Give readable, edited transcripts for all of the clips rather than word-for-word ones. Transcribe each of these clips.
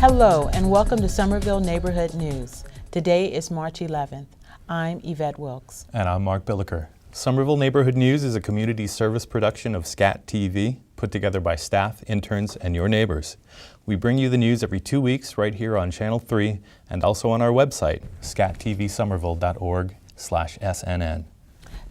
Hello and welcome to Somerville Neighborhood News. Today is March 11th. I'm Yvette Wilkes. And I'm Mark Billiker. Somerville Neighborhood News is a community service production of SCATV put together by staff, interns, and your neighbors. We bring you the news every 2 weeks right here on Channel 3 and also on our website, scatvsomerville.org/SNN.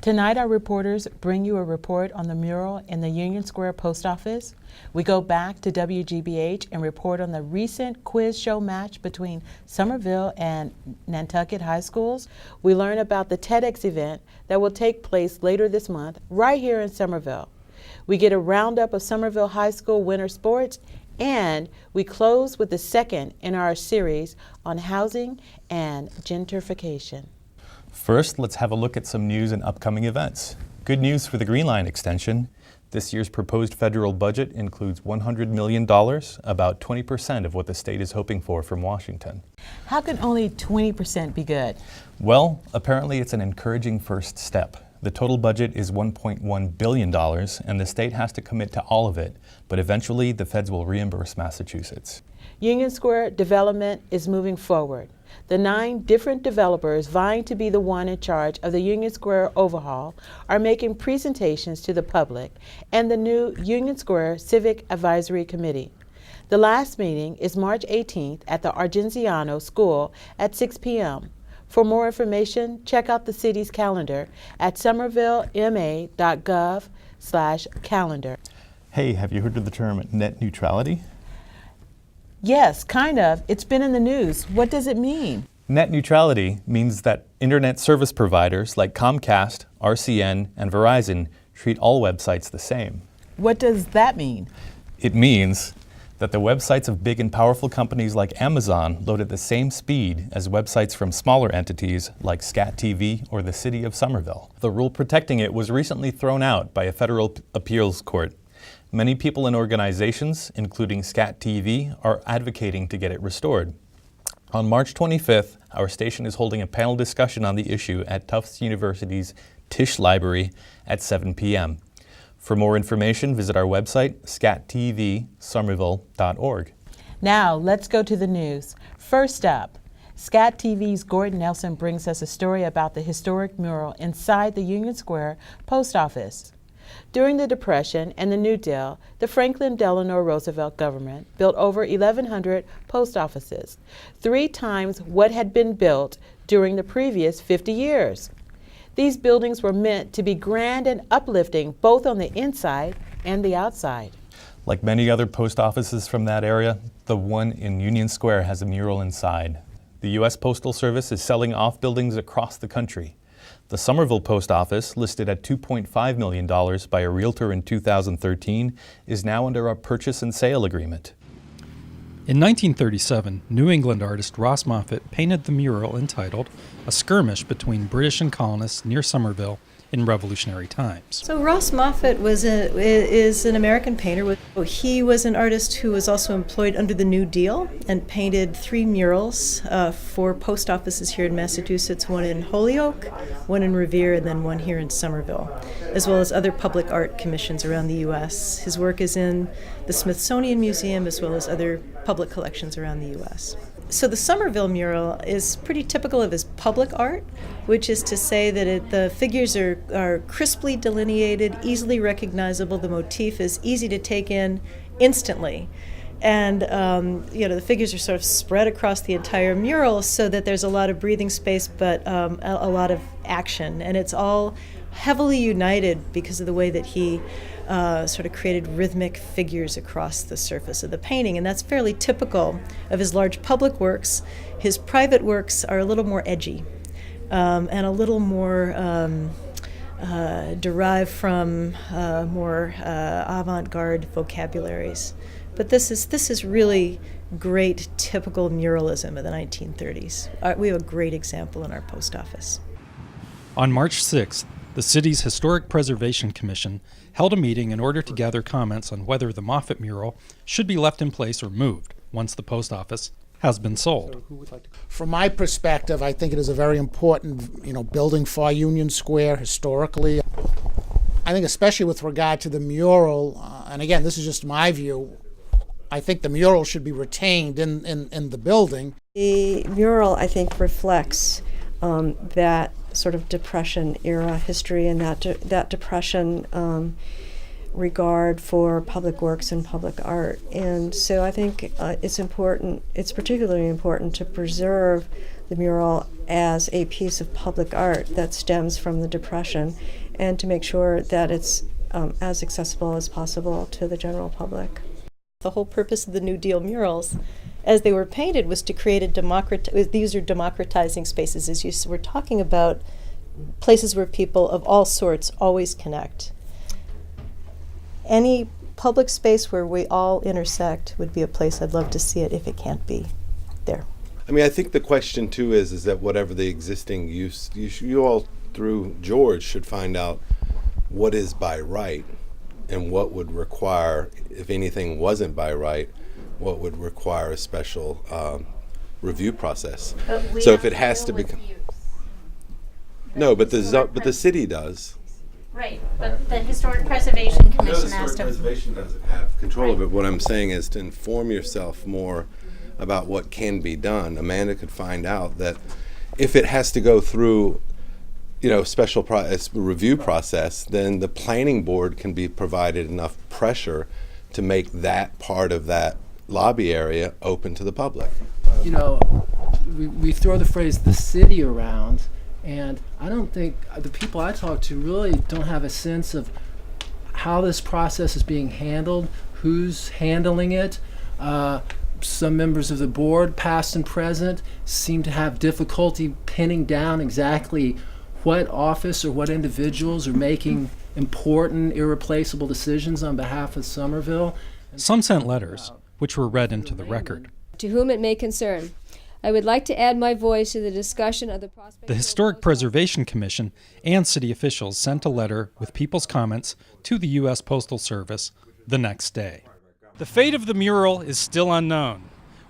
Tonight our reporters bring you a report on the mural in the Union Square Post Office. We go back to WGBH and report on the recent quiz show match between Somerville and Nantucket High Schools. We learn about the TEDx event that will take place later this month right here in Somerville. We get a roundup of Somerville High School winter sports, and we close with the second in our series on housing and gentrification. First, let's have a look at some news and upcoming events. Good news for the Green Line extension. This year's proposed federal budget includes $100 million, about 20% of what the state is hoping for from Washington. How can only 20% be good? Well, apparently it's an encouraging first step. The total budget is $1.1 billion, and the state has to commit to all of it, but eventually the feds will reimburse Massachusetts. Union Square development is moving forward. The 9 different developers vying to be the one in charge of the Union Square overhaul are making presentations to the public and the new Union Square Civic Advisory Committee. The last meeting is March 18th at the Argenziano School at 6 p.m. For more information, check out the city's calendar at somervillema.gov/calendar. Hey, have you heard of the term net neutrality? Yes, kind of. It's been in the news. What does it mean? Net neutrality means that internet service providers like Comcast, RCN, and Verizon treat all websites the same. What does that mean? It means that the websites of big and powerful companies like Amazon load at the same speed as websites from smaller entities like SCATV or the City of Somerville. The rule protecting it was recently thrown out by a federal appeals court. Many people and organizations, including SCATV, are advocating to get it restored. On March 25th, our station is holding a panel discussion on the issue at Tufts University's Tisch Library at 7 p.m. For more information, visit our website, scatvsomerville.org. Now, let's go to the news. First up, SCATV's Gordon Nelson brings us a story about the historic mural inside the Union Square Post Office. During the Depression and the New Deal, the Franklin Delano Roosevelt government built over 1,100 post offices, 3 times what had been built during the previous 50 years. These buildings were meant to be grand and uplifting both on the inside and the outside. Like many other post offices from that area, the one in Union Square has a mural inside. The U.S. Postal Service is selling off buildings across the country. The Somerville Post Office, listed at $2.5 million by a realtor in 2013, is now under a purchase and sale agreement. In 1937, New England artist Ross Moffett painted the mural entitled "A Skirmish Between British and Colonists Near Somerville in Revolutionary Times." So Ross Moffett is an American painter. He was an artist who was also employed under the New Deal and painted 3 murals for post offices here in Massachusetts, one in Holyoke, one in Revere, and then one here in Somerville, as well as other public art commissions around the U.S. His work is in the Smithsonian Museum as well as other public collections around the U.S. So the Somerville mural is pretty typical of his public art, which is to say that the figures are crisply delineated, easily recognizable. The motif is easy to take in instantly. And the figures are sort of spread across the entire mural so that there's a lot of breathing space, but a lot of action. And it's all heavily united because of the way that he sort of created rhythmic figures across the surface of the painting, and that's fairly typical of his large public works. His private works are a little more edgy and a little more derived from more avant-garde vocabularies. But this is really great typical muralism of the 1930s. We have a great example in our post office. On March 6th, the city's Historic Preservation Commission held a meeting in order to gather comments on whether the Moffett mural should be left in place or moved once the post office has been sold. From my perspective, I think it is a very important, building for Union Square historically. I think especially with regard to the mural, and again, this is just my view, I think the mural should be retained in the building. The mural, I think, reflects that sort of Depression era history and that Depression regard for public works and public art. And so I think it's particularly important to preserve the mural as a piece of public art that stems from the Depression, and to make sure that it's as accessible as possible to the general public. The whole purpose of the New Deal murals, as they were painted, was to create these are democratizing spaces, as you were talking about, places where people of all sorts always connect. Any public space where we all intersect would be a place I'd love to see it if it can't be there. I mean, I think the question too is that whatever the existing use, you all through George should find out what is by right and what would require, if anything wasn't by right, what would require a special review process. So if it has to become, no, but the city does. Right, but the Historic Preservation Commission Historic Preservation doesn't have control of it. What I'm saying is to inform yourself more about what can be done. Amanda could find out that if it has to go through, special review process, then the planning board can be provided enough pressure to make that part of that lobby area open to the public. We throw the phrase "the city" around, and I don't think the people I talk to really don't have a sense of how this process is being handled, who's handling it. Some members of the board, past and present, seem to have difficulty pinning down exactly what office or what individuals are making important, irreplaceable decisions on behalf of Somerville. Some sent letters, which were read into the record. To whom it may concern, I would like to add my voice to the discussion of the prospect. The Historic Preservation Commission and city officials sent a letter with people's comments to the U.S. Postal Service the next day. The fate of the mural is still unknown.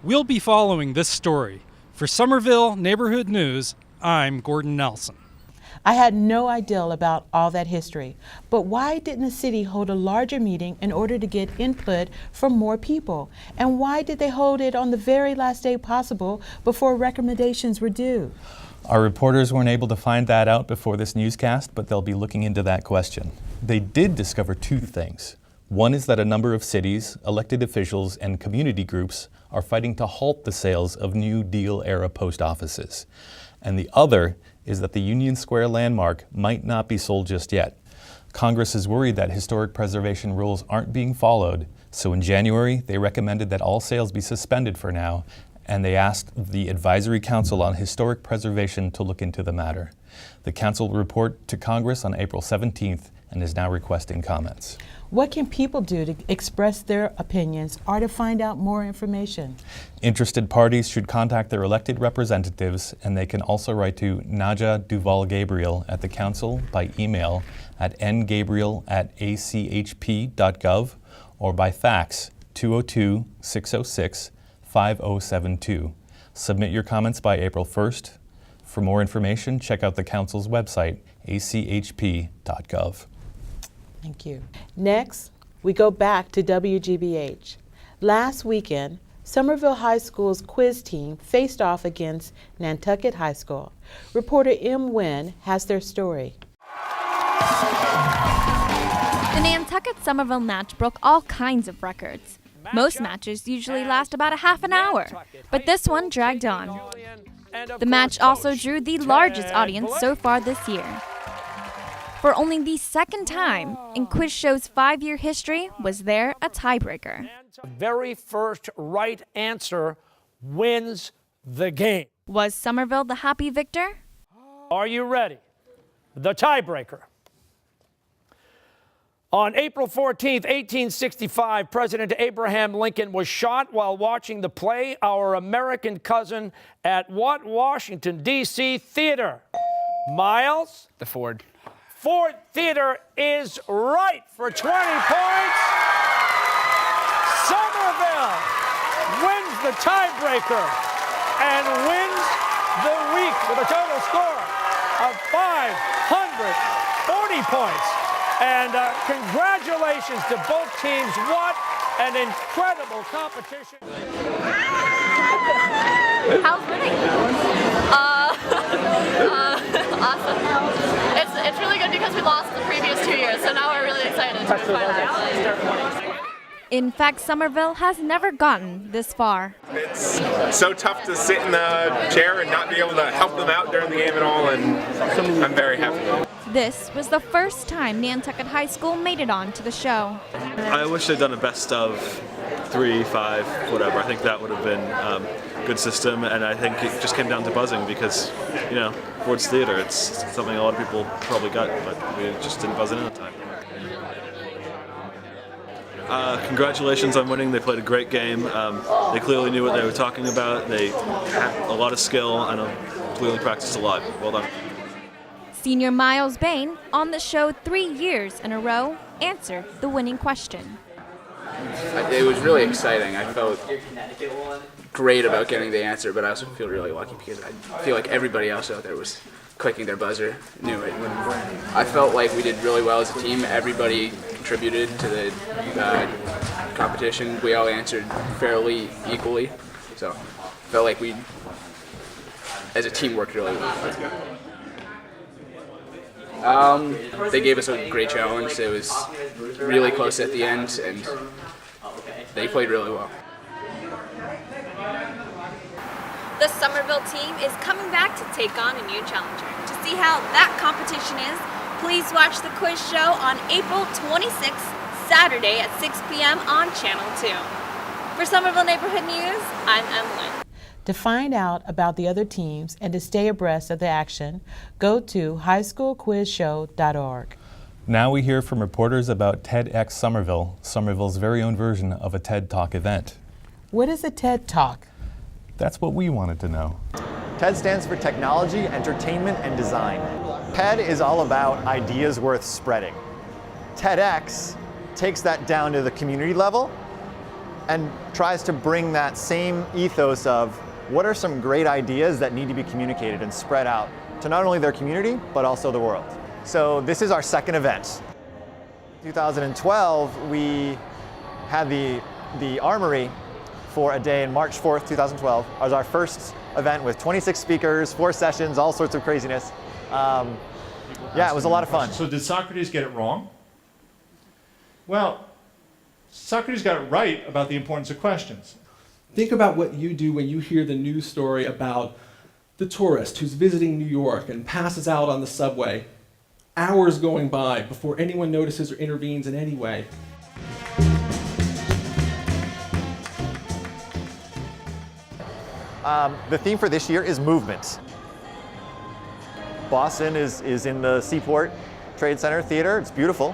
We'll be following this story. For Somerville Neighborhood News, I'm Gordon Nelson. I had no idea about all that history, but why didn't the city hold a larger meeting in order to get input from more people? And why did they hold it on the very last day possible before recommendations were due? Our reporters weren't able to find that out before this newscast, but they'll be looking into that question. They did discover two things. One is that a number of cities, elected officials, and community groups are fighting to halt the sales of New Deal-era post offices. And the other is that the Union Square landmark might not be sold just yet. Congress is worried that historic preservation rules aren't being followed, so in January, they recommended that all sales be suspended for now, and they asked the Advisory Council on Historic Preservation to look into the matter. The council will report to Congress on April 17th and is now requesting comments. What can people do to express their opinions or to find out more information? Interested parties should contact their elected representatives, and they can also write to Naja Duval-Gabriel at the council by email at ngabriel@achp.gov or by fax 202-606-5072. Submit your comments by April 1st. For more information, check out the council's website, achp.gov. Thank you. Next, we go back to WGBH. Last weekend, Somerville High School's quiz team faced off against Nantucket High School. Reporter M. Wynn has their story. The Nantucket-Somerville match broke all kinds of records. Most matches usually last about a half an hour, but this one dragged on. The match also drew the largest audience so far this year. For only the second time in Quiz Show's 5-year history was there a tiebreaker. The very first right answer wins the game. Was Somerville the happy victor? Are you ready? The tiebreaker. On April 14th, 1865, President Abraham Lincoln was shot while watching the play Our American Cousin at what Washington, D.C. theater? Miles? The Ford. Ford Theater is right for 20 points. Somerville wins the tiebreaker and wins the week with a total score of 540 points. And congratulations to both teams. What an incredible competition. How's winning? Awesome. It's really good because we lost the previous 2 years, so now we're really excited to find out. In fact, Somerville has never gotten this far. It's so tough to sit in the chair and not be able to help them out during the game at all, and I'm very happy. This was the first time Nantucket High School made it on to the show. I wish they'd done a best of 3, 5, whatever. I think that would have been a good system, and I think it just came down to buzzing because, you know, Ford's Theater, it's something a lot of people probably got, but we just didn't buzz in at the time. Congratulations on winning. They played a great game. They clearly knew what they were talking about. They had a lot of skill and clearly practiced a lot. Well done. Senior Miles Bain, on the show 3 years in a row, answered the winning question. It was really exciting. I felt great about getting the answer, but I also feel really lucky because I feel like everybody else out there was clicking their buzzer, knew it. I felt like we did really well as a team. Everybody contributed to the competition. We all answered fairly equally, so I felt like we, as a team, worked really well. They gave us a great challenge. It was really close at the end, and they played really well. The Somerville team is coming back to take on a new challenger. To see how that competition is, please watch the quiz show on April 26th, Saturday at 6 p.m. on Channel 2. For Somerville Neighborhood News, I'm Emily. To find out about the other teams and to stay abreast of the action, go to highschoolquizshow.org. Now we hear from reporters about TEDx Somerville, Somerville's very own version of a TED Talk event. What is a TED Talk? That's what we wanted to know. TED stands for Technology, Entertainment, and Design. TED is all about ideas worth spreading. TEDx takes that down to the community level and tries to bring that same ethos of what are some great ideas that need to be communicated and spread out to not only their community, but also the world. So this is our second event. 2012, we had the Armory for a day on March 4th, 2012. It was our first event with 26 speakers, 4 sessions, all sorts of craziness. Yeah, it was a lot of fun. So did Socrates get it wrong? Well, Socrates got it right about the importance of questions. Think about what you do when you hear the news story about the tourist who's visiting New York and passes out on the subway, hours going by before anyone notices or intervenes in any way. The theme for this year is movement. Boston is in the Seaport Trade Center Theater. It's beautiful.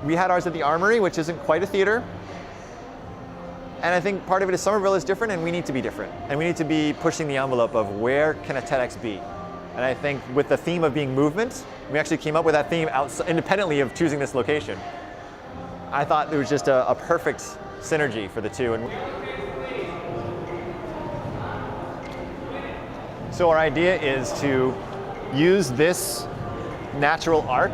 We had ours at the Armory, which isn't quite a theater. And I think part of it is Somerville is different and we need to be different. And we need to be pushing the envelope of where can a TEDx be? And I think with the theme of being movement, we actually came up with that theme independently of choosing this location. I thought there was just a perfect synergy for the two. And so our idea is to use this natural arc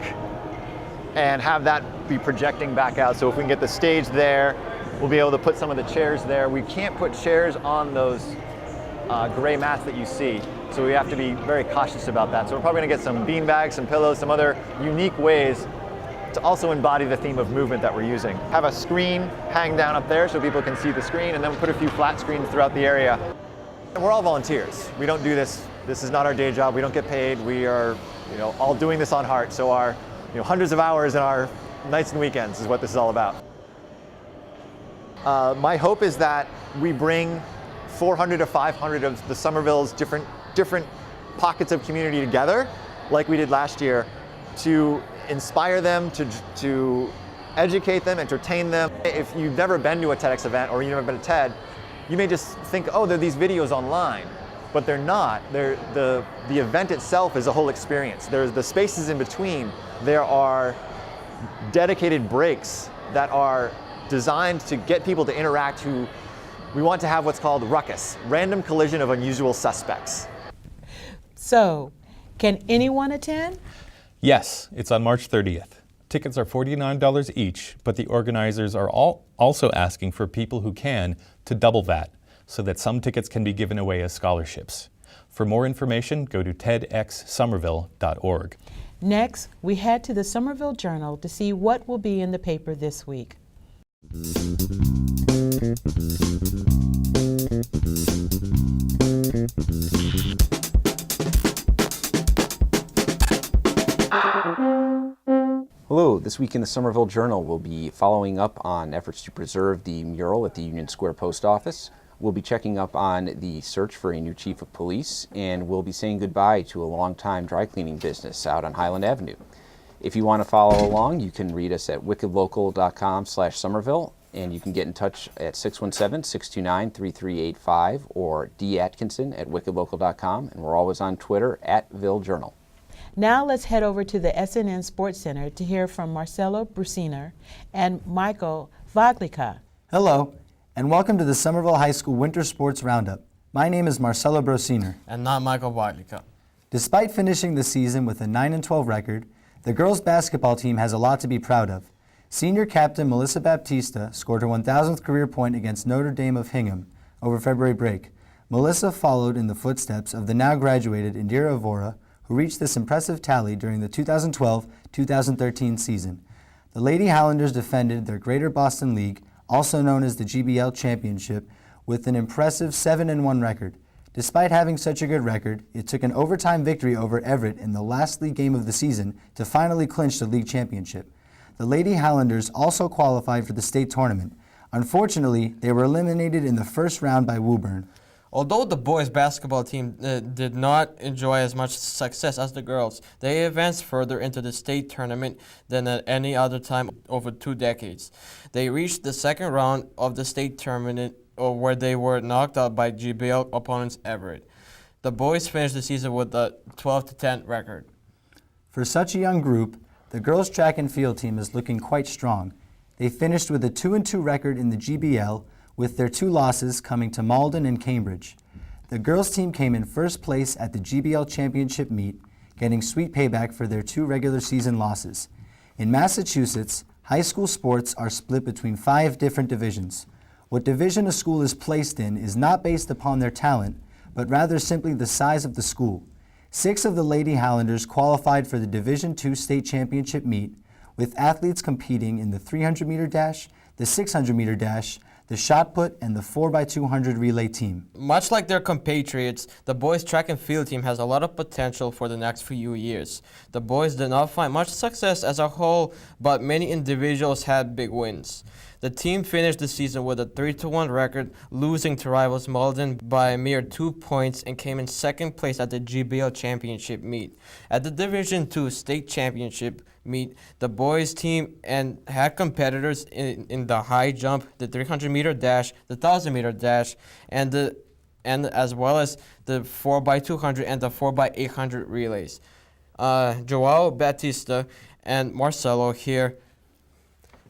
and have that be projecting back out. So if we can get the stage there, we'll be able to put some of the chairs there. We can't put chairs on those gray mats that you see, so we have to be very cautious about that. So we're probably gonna get some bean bags, some pillows, some other unique ways to also embody the theme of movement that we're using. Have a screen hang down up there so people can see the screen, and then we'll put a few flat screens throughout the area. And we're all volunteers. We don't do this. This is not our day job. We don't get paid. We are, all doing this on heart. So our, hundreds of hours in our nights and weekends is what this is all about. My hope is that we bring 400 to 500 of the Somerville's different pockets of community together, like we did last year, to inspire them, to educate them, entertain them. If you've never been to a TEDx event or you've never been to TED, you may just think, oh, there are these videos online, but they're not. The event itself is a whole experience. There's the spaces in between. There are dedicated breaks that are designed to get people to interact who we want to have what's called ruckus, random collision of unusual suspects. So, can anyone attend? Yes, it's on March 30th. Tickets are $49 each, but the organizers are also asking for people who can to double that, so that some tickets can be given away as scholarships. For more information, go to tedxsomerville.org. Next, we head to the Somerville Journal to see what will be in the paper this week. Hello, this week in the Somerville Journal we'll be following up on efforts to preserve the mural at the Union Square Post Office. We'll be checking up on the search for a new chief of police, and we'll be saying goodbye to a longtime dry cleaning business out on Highland Avenue. If you want to follow along, you can read us at wickedlocal.com/Somerville, and you can get in touch at 617-629-3385 or datkinson@wickedlocal.com, and we're always on Twitter @VilleJournal. Now let's head over to the SNN Sports Center to hear from Marcelo Brusiner and Michael Vaglica. Hello, and welcome to the Somerville High School Winter Sports Roundup. My name is Marcelo Brusiner. And not Michael Vaglica. Despite finishing the season with a 9-12 record, the girls' basketball team has a lot to be proud of. Senior captain Melissa Baptista scored her 1,000th career point against Notre Dame of Hingham over February break. Melissa followed in the footsteps of the now graduated Indira Avora, who reached this impressive tally during the 2012-2013 season. The Lady Highlanders defended their Greater Boston League, also known as the GBL Championship, with an impressive 7-1 record. Despite having such a good record, it took an overtime victory over Everett in the last league game of the season to finally clinch the league championship. The Lady Highlanders also qualified for the state tournament. Unfortunately, they were eliminated in the first round by Woburn. Although the boys' basketball team did not enjoy as much success as the girls, they advanced further into the state tournament than at any other time over 2 decades. They reached the second round of the state tournament, where they were knocked out by GBL opponents Everett. The boys finished the season with a 12-10 record. For such a young group, the girls' track and field team is looking quite strong. They finished with a 2-2 record in the GBL, with their 2 losses coming to Malden and Cambridge. The girls' team came in first place at the GBL Championship meet, getting sweet payback for their 2 regular season losses. In Massachusetts, high school sports are split between 5 different divisions. What division a school is placed in is not based upon their talent, but rather simply the size of the school. 6 of the Lady Highlanders qualified for the Division II state championship meet, with athletes competing in the 300-meter dash, the 600-meter dash, the shot put, and the 4x200 relay team. Much like their compatriots, the boys' track and field team has a lot of potential for the next few years. The boys did not find much success as a whole, but many individuals had big wins. The team finished the season with a 3-1 record, losing to rivals Malden by a mere 2 points, and came in second place at the GBL Championship meet. At the Division II State Championship meet, the boys' team had competitors in the high jump, the 300-meter dash, the 1,000-meter dash, and as well as the 4x200 and the 4x800 relays. Joao Batista and Marcelo here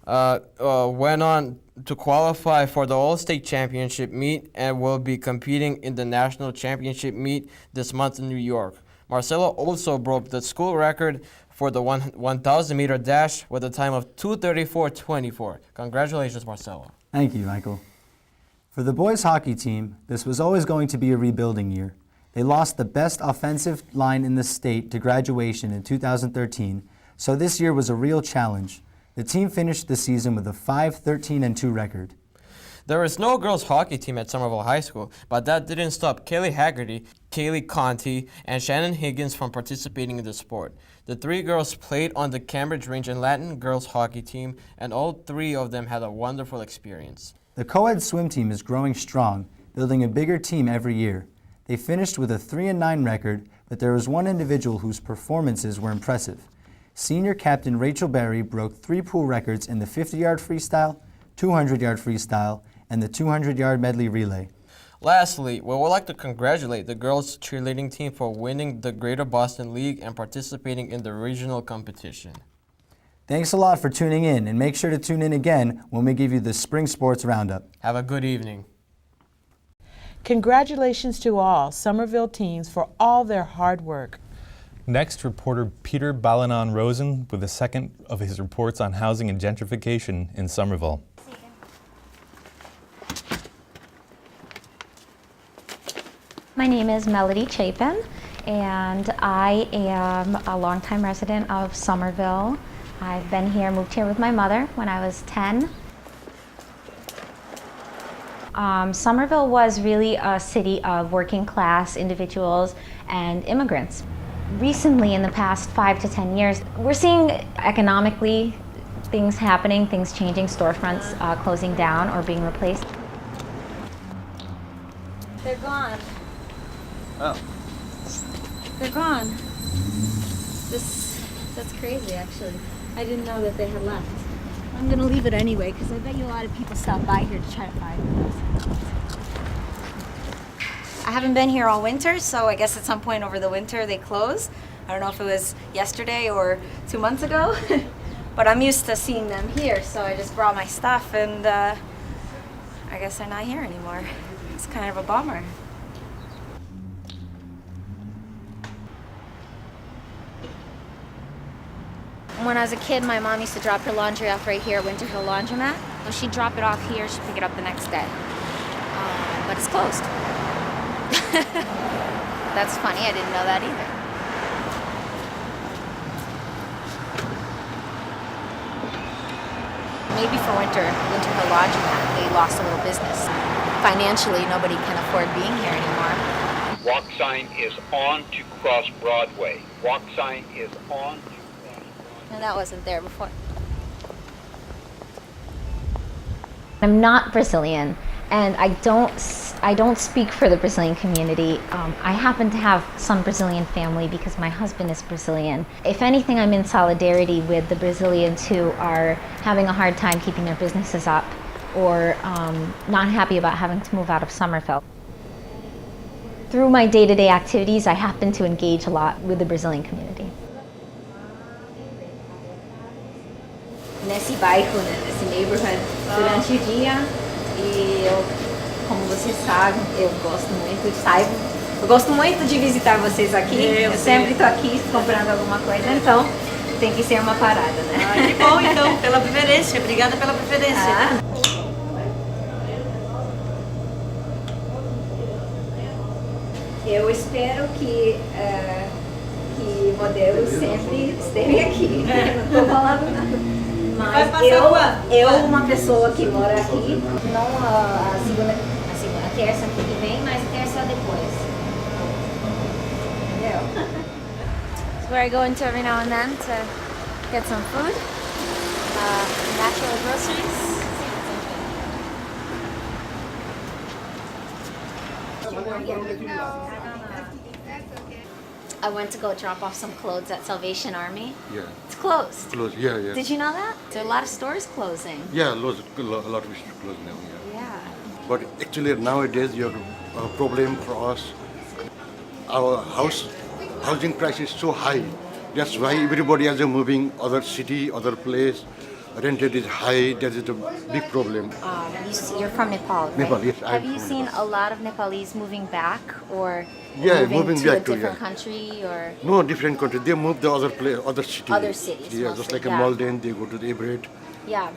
went on to qualify for the All-State Championship meet and will be competing in the National Championship meet this month in New York. Marcelo also broke the school record for the 1,000-meter dash with a time of 2:34.24. Congratulations, Marcelo. Thank you, Michael. For the boys' hockey team, this was always going to be a rebuilding year. They lost the best offensive line in the state to graduation in 2013, so this year was a real challenge. The team finished the season with a 5-13-2 record. There is no girls' hockey team at Somerville High School, but that didn't stop Kaylee Haggerty, Kaylee Conti, and Shannon Higgins from participating in the sport. The 3 girls played on the Cambridge Range and Latin girls' hockey team, and all 3 of them had a wonderful experience. The co-ed swim team is growing strong, building a bigger team every year. They finished with a 3-9 record, but there was one individual whose performances were impressive. Senior captain Rachel Berry broke 3 pool records in the 50-yard freestyle, 200-yard freestyle, and the 200-yard medley relay. Lastly, we would like to congratulate the girls' cheerleading team for winning the Greater Boston League and participating in the regional competition. Thanks a lot for tuning in, and make sure to tune in again when we give you the Spring Sports Roundup. Have a good evening. Congratulations to all Somerville teams for all their hard work. Next, reporter Peter Balanon-Rosen with the second of his reports on housing and gentrification in Somerville. My name is Melody Chapin, and I am a longtime resident of Somerville. I've been here, moved here with my mother when I was 10. Somerville was really a city of working class individuals and immigrants. Recently, in the past 5 to 10 years, we're seeing economically things happening, things changing, storefronts closing down or being replaced. They're gone. Oh. They're gone. That's crazy, actually. I didn't know that they had left. I'm gonna leave it anyway, because I bet you a lot of people stop by here to try to find it. I haven't been here all winter, so I guess at some point over the winter they close. I don't know if it was yesterday or 2 months ago, but I'm used to seeing them here, so I just brought my stuff, and I guess they're not here anymore. It's kind of a bummer. When I was a kid, my mom used to drop her laundry off right here at Winter Hill Laundromat. So she'd drop it off here, she'd pick it up the next day. But it's closed. That's funny, I didn't know that either. Maybe for Winter Hill Laundromat, they lost a little business. Financially, nobody can afford being here anymore. Walk sign is on to cross Broadway. Walk sign is on to And that wasn't there before. I'm not Brazilian, and I don't speak for the Brazilian community. I happen to have some Brazilian family because my husband is Brazilian. If anything, I'm in solidarity with the Brazilians who are having a hard time keeping their businesses up or not happy about having to move out of Somerville. Through my day-to-day activities, I happen to engage a lot with the Brazilian community. Nesse bairro, né, nesse neighborhood, durante o dia, e eu, como vocês sabem, eu gosto muito de visitar vocês aqui. Eu sempre estou aqui comprando alguma coisa, então tem que ser uma parada, né? Ah, que bom, então, pela preferência. Obrigada pela preferência. Eu espero que modelos sempre estejam aqui. Não estou falando nada. Mas eu, uma pessoa que mora aqui, não a terça que vem, mas terça depois. Entendeu? It's where I go into every now and then to get some food, natural groceries. I went to go drop off some clothes at Salvation Army. Yeah. It's closed. Closed, yeah, yeah. Did you know that? There are a lot of stores closing. Yeah, a lot of stores closed now, yeah. Yeah. But actually nowadays you have a problem for us. Our housing price is so high. That's why everybody is moving other city, other place. Rented is high. That is a big problem. You're from Nepal, right? Nepal, yes. Have you seen a lot of Nepalese moving back or Yeah, moving moving to back a to, different yeah. country or? No, different country. They move the other place, other city. Other cities, Yeah, just mostly, like yeah. a Malden, they go to the Everett. Yeah.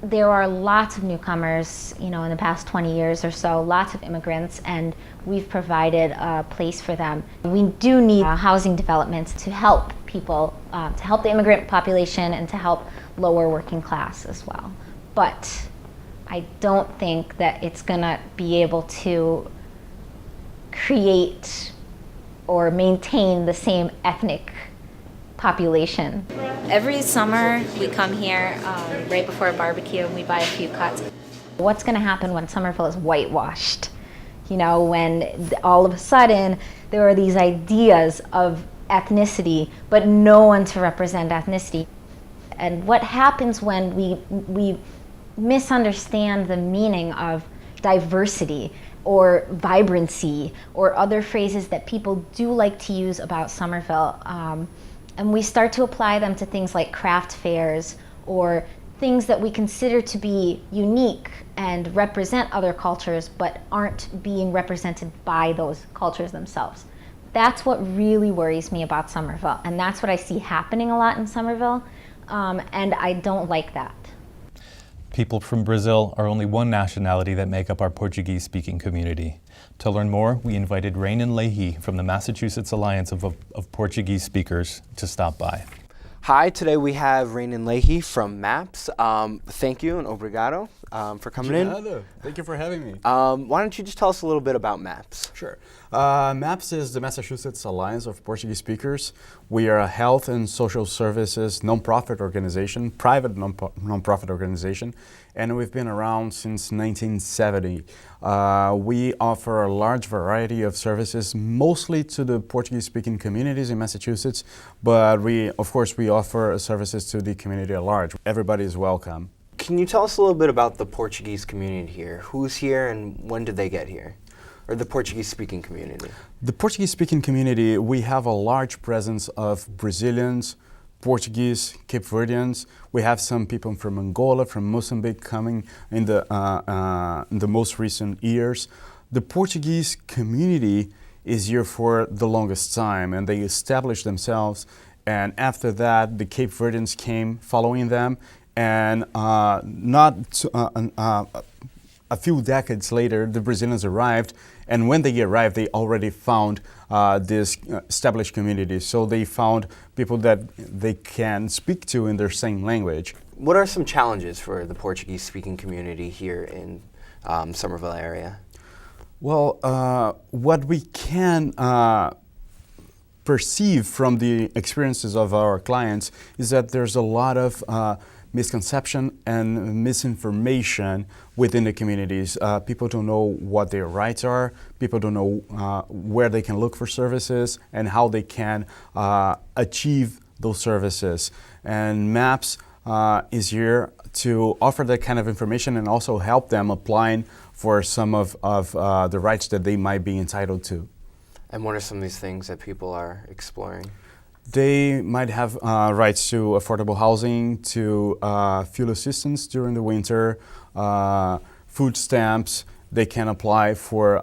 There are lots of newcomers, in the past 20 years or so, lots of immigrants, and we've provided a place for them. We do need housing developments to help people, to help the immigrant population and to help lower working class as well. But I don't think that it's gonna be able to create or maintain the same ethnic population. Every summer we come here right before a barbecue and we buy a few cuts. What's going to happen when Somerville is whitewashed? When all of a sudden there are these ideas of ethnicity, but no one to represent ethnicity. And what happens when we misunderstand the meaning of diversity or vibrancy or other phrases that people do like to use about Somerville, and we start to apply them to things like craft fairs or things that we consider to be unique and represent other cultures but aren't being represented by those cultures themselves. That's what really worries me about Somerville, and that's what I see happening a lot in Somerville, and I don't like that. People from Brazil are only one nationality that make up our Portuguese-speaking community. To learn more, we invited Rainan Leahy from the Massachusetts Alliance of Portuguese Speakers to stop by. Hi, today we have Rainan Leahy from MAPS. Thank you and obrigado for coming in. Thank you for having me. Why don't you just tell us a little bit about MAPS? Sure. MAPS is the Massachusetts Alliance of Portuguese Speakers. We are a health and social services nonprofit organization, private nonprofit organization, and we've been around since 1970. We offer a large variety of services, mostly to the Portuguese-speaking communities in Massachusetts, but of course, we offer services to the community at large. Everybody is welcome. Can you tell us a little bit about the Portuguese community here? Who's here and when did they get here? Or the Portuguese-speaking community? The Portuguese-speaking community, we have a large presence of Brazilians, Portuguese, Cape Verdeans. We have some people from Angola, from Mozambique coming in the most recent years. The Portuguese community is here for the longest time, and they established themselves. And after that, the Cape Verdeans came following them, and a few decades later, the Brazilians arrived, and when they arrived, they already found this established community. So they found people that they can speak to in their same language. What are some challenges for the Portuguese-speaking community here in Somerville area? Well, what we can perceive from the experiences of our clients is that there's a lot of misconception and misinformation within the communities. People don't know what their rights are. People don't know where they can look for services and how they can achieve those services. And MAPS is here to offer that kind of information and also help them applying for some of the rights that they might be entitled to. And what are some of these things that people are exploring? They might have rights to affordable housing, to fuel assistance during the winter, food stamps. They can apply for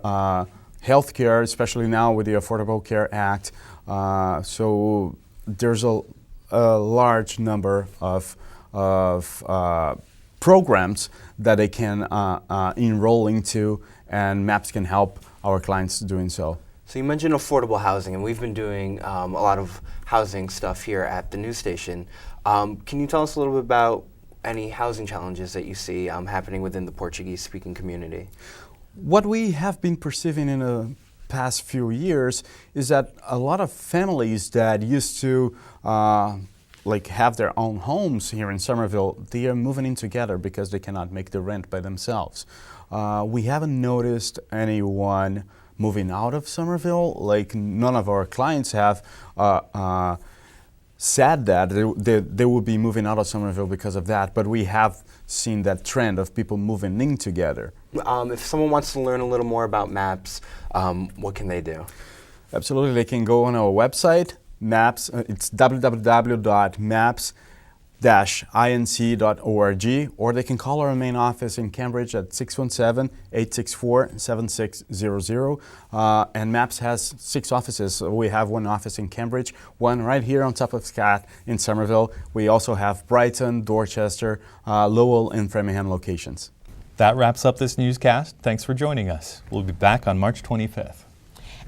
health care, especially now with the Affordable Care Act. So there's a large number of programs that they can enroll into, and MAPS can help our clients doing so. So you mentioned affordable housing, and we've been doing a lot of housing stuff here at the news station. Can you tell us a little bit about any housing challenges that you see happening within the Portuguese-speaking community? What we have been perceiving in the past few years is that a lot of families that used to have their own homes here in Somerville, they are moving in together because they cannot make the rent by themselves. We haven't noticed anyone moving out of Somerville. Like, none of our clients have said that they will be moving out of Somerville because of that, but we have seen that trend of people moving in together. If someone wants to learn a little more about MAPS, what can they do? Absolutely, they can go on our website, MAPS. It's www.maps-inc.org, or they can call our main office in Cambridge at 617-864-7600. And MAPS has 6 offices. We have one office in Cambridge, one right here on top of SCAT in Somerville. We also have Brighton, Dorchester, Lowell, and Framingham locations. That wraps up this newscast. Thanks for joining us. We'll be back on March 25th.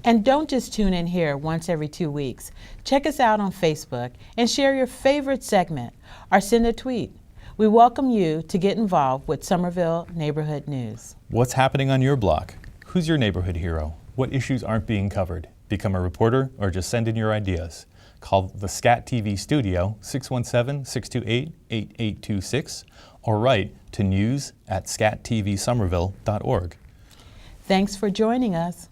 And don't just tune in here once every 2 weeks. Check us out on Facebook and share your favorite segment or send a tweet. We welcome you to get involved with Somerville Neighborhood News. What's happening on your block? Who's your neighborhood hero? What issues aren't being covered? Become a reporter or just send in your ideas. Call the SCATV studio 617-628-8826 or write to news@scatvsomerville.org. Thanks for joining us.